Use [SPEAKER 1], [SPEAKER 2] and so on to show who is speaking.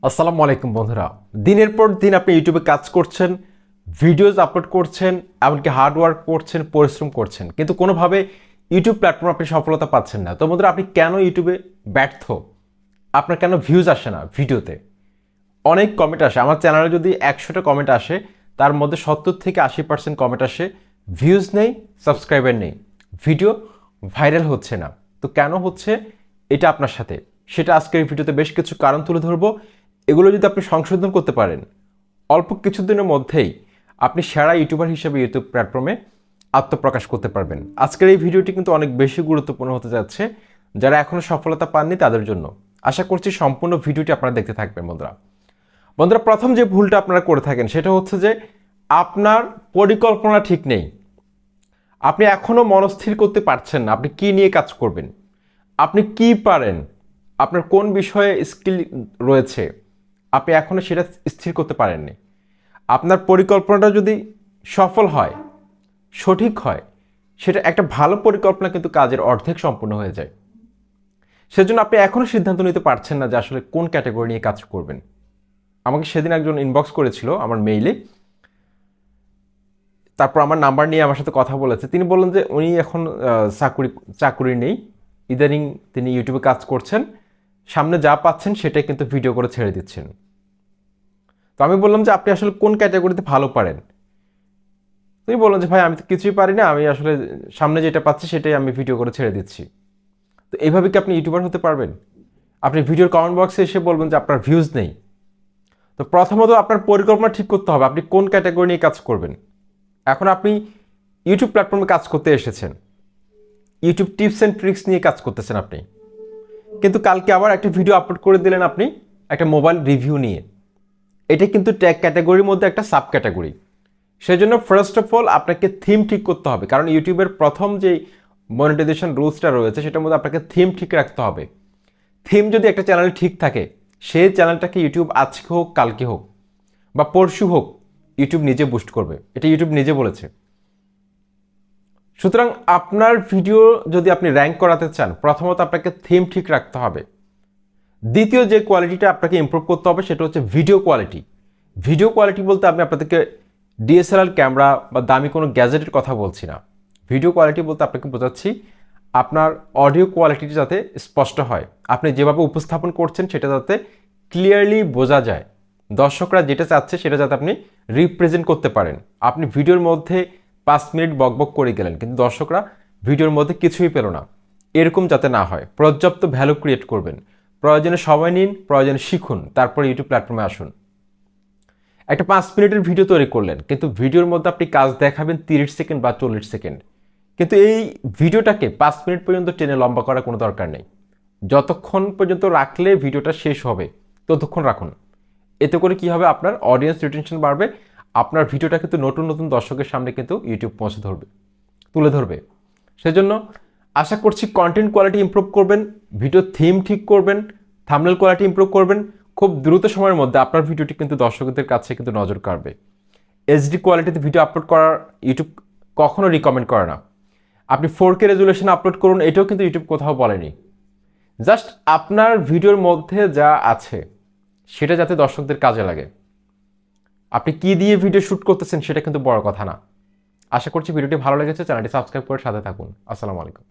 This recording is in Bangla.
[SPEAKER 1] আসসালামু আলাইকুম বন্ধুরা, দিনের পর দিন আপনি ইউটিউবে কাজ করছেন, ভিডিওজ আপলোড করছেন, এমনকি হার্ড ওয়ার্ক করছেন, পরিশ্রম করছেন, কিন্তু কোনোভাবে ইউটিউব প্ল্যাটফর্মে আপনি সফলতা পাচ্ছেন না। তো বন্ধুরা, আপনি কেন ইউটিউবে ব্যর্থ? আপনার কেন ভিউজ আসে না ভিডিওতে? অনেক কমেন্ট আসে আমার চ্যানেলে। যদি 100টা কমেন্ট আসে, তার মধ্যে 70 থেকে 80% কমেন্ট আসে ভিউজ নেই, সাবস্ক্রাইবার নেই, ভিডিও ভাইরাল হচ্ছে না। তো কেন হচ্ছে এটা আপনার সাথে, সেটা আজকের এই ভিডিওতে বেশ কিছু কারণ তুলে ধরবো। এগুলো যদি আপনি সংশোধন করতে পারেন, অল্প কিছুদিনের মধ্যেই আপনি সেরা ইউটিউবার হিসেবে ইউটিউব প্ল্যাটফর্মে আত্মপ্রকাশ করতে পারবেন। আজকের এই ভিডিওটি কিন্তু অনেক বেশি গুরুত্বপূর্ণ হতে যাচ্ছে যারা এখনও সফলতা পাননি তাদের জন্য। আশা করছি সম্পূর্ণ ভিডিওটি আপনারা দেখতে থাকবেন। বন্ধুরা, প্রথম যে ভুলটা আপনারা করে থাকেন সেটা হচ্ছে যে আপনার পরিকল্পনা ঠিক নেই। আপনি এখনও মনস্থির করতে পারছেন না আপনি কি নিয়ে কাজ করবেন, আপনি কি পারেন, আপনার কোন বিষয়ে স্কিল রয়েছে, আপনি এখনও সেটা স্থির করতে পারেননি। আপনার পরিকল্পনাটা যদি সফল হয়, সঠিক হয়, সেটা একটা ভালো পরিকল্পনা কিন্তু কাজের অর্ধেক সম্পূর্ণ হয়ে যায়। সেজন্য আপনি এখনও সিদ্ধান্ত নিতে পারছেন না যে আসলে কোন ক্যাটাগরি নিয়ে কাজ করবেন। আমাকে সেদিন একজন ইনবক্স করেছিল আমার মেইলে, তারপর আমার নাম্বার নিয়ে আমার সাথে কথা বলেছে। তিনি বললেন যে উনি এখন চাকুরি নেই, ইদানিং তিনি ইউটিউবে কাজ করছেন, সামনে যা পাচ্ছেন সেটাই কিন্তু ভিডিও করে ছেড়ে দিচ্ছেন। তো আমি বললাম যে আপনি আসলে কোন ক্যাটাগরিতে ভালো পারেন? তিনি বললেন যে ভাই, আমি তো কিছুই পারি না, আমি আসলে সামনে যেটা পাচ্ছি সেটাই আমি ভিডিও করে ছেড়ে দিচ্ছি। তো এইভাবে কি আপনি ইউটিউবার হতে পারবেন? আপনি ভিডিওর কমেন্ট বক্সে এসে বলবেন যে আপনার ভিউজ নেই। তো প্রথমত আপনার পরিকল্পনা ঠিক করতে হবে আপনি কোন ক্যাটাগরি নিয়ে কাজ করবেন। এখন আপনি ইউটিউব প্ল্যাটফর্মে কাজ করতে এসেছেন, ইউটিউব টিপস অ্যান্ড ট্রিক্স নিয়ে কাজ করতেছেন আপনি, কিন্তু কালকে আবার একটা ভিডিও আপলোড করে দিলেন আপনি একটা মোবাইল রিভিউ নিয়ে। এটা কিন্তু ট্যাগ ক্যাটাগরির মধ্যে একটা সাব ক্যাটাগরি। সেজন্য ফার্স্ট অফ অল আপনাকে থিম ঠিক করতে হবে, কারণ ইউটিউবের প্রথম যে মনিটাইজেশন রুলসটা রয়েছে সেটার মধ্যে আপনাকে থিম ঠিক রাখতে হবে। থিম যদি একটা চ্যানেলে ঠিক থাকে, সেই চ্যানেলটাকে ইউটিউব আজকে হোক, কালকে হোক বা পরশু হোক, ইউটিউব নিজে বুস্ট করবে। এটা ইউটিউব নিজে বলেছে। সুতরাং আপনার ভিডিও যদি আপনি র্যাঙ্ক করাতে চান, প্রথমত আপনাকে থিম ঠিক রাখতে হবে। দ্বিতীয় যে কোয়ালিটিটা আপনাকে ইমপ্রুভ করতে হবে সেটা হচ্ছে ভিডিও কোয়ালিটি। ভিডিও কোয়ালিটি বলতে আমি আপনাদেরকে ডিএসএলআর ক্যামেরা বা দামি কোনো গ্যাজেটের কথা বলছি না। ভিডিও কোয়ালিটি বলতে আপনাকে বোঝাচ্ছি আপনার অডিও কোয়ালিটিটা যাতে স্পষ্ট হয়, আপনি যেভাবে উপস্থাপন করছেন সেটা যাতে ক্লিয়ারলি বোঝা যায়, দর্শকরা যেটা চাচ্ছে সেটা যাতে আপনি রিপ্রেজেন্ট করতে পারেন। আপনি ভিডিওর মধ্যে 5 মিনিট বকবক করে গেলেন কিন্তু দর্শকরা ভিডিওর মধ্যে কিছুই পেল না, এরকম যাতে না হয়। পর্যাপ্ত ভ্যালু ক্রিয়েট করবেন, প্রয়োজনে সময় নিন, প্রয়োজনে শিখুন, তারপর ইউটিউব প্ল্যাটফর্মে আসুন। একটা 5 মিনিটের ভিডিও তৈরি করলেন কিন্তু ভিডিওর মধ্যে আপনি কাজ দেখাবেন 30 সেকেন্ড বা 40 সেকেন্ড, কিন্তু এই ভিডিওটাকে 5 মিনিট পর্যন্ত টেনে লম্বা করার কোনো দরকার নেই। যতক্ষণ পর্যন্ত রাখলে ভিডিওটা শেষ হবে ততক্ষণ রাখুন। এতে করে কি হবে, আপনার অডিয়েন্স রিটেনশন বাড়বে, আপনার ভিডিওটা কিন্তু নতুন নতুন দর্শকের সামনে কিন্তু ইউটিউব তুলে ধরবে। সেজন্য আশা করছি কন্টেন্ট কোয়ালিটি ইমপ্রুভ করবেন, ভিডিও থিম ঠিক করবেন, থাম্বনেল কোয়ালিটি ইমপ্রুভ করবেন। খুব দ্রুত সময়ের মধ্যে আপনার ভিডিওটি কিন্তু দর্শকদের কাছে কিন্তু নজর কাড়বে। এইচডি কোয়ালিটিতে ভিডিও আপলোড করার ইউটিউব কখনো রিকমেন্ড করে না। আপনি 4K রেজুলেশন আপলোড করুন, এটাও কিন্তু ইউটিউব কোথাও বলেনি। জাস্ট আপনার ভিডিওর মধ্যে যা আছে সেটা যাতে দর্শকদের কাজে লাগে। আপনি কি দিয়ে ভিডিও শ্যুট করতেছেন সেটা কিন্তু বড় কথা না। আশা করছি ভিডিওটি ভালো লেগেছে। চ্যানেলটি সাবস্ক্রাইব করে সাথে থাকুন। আসসালামু আলাইকুম।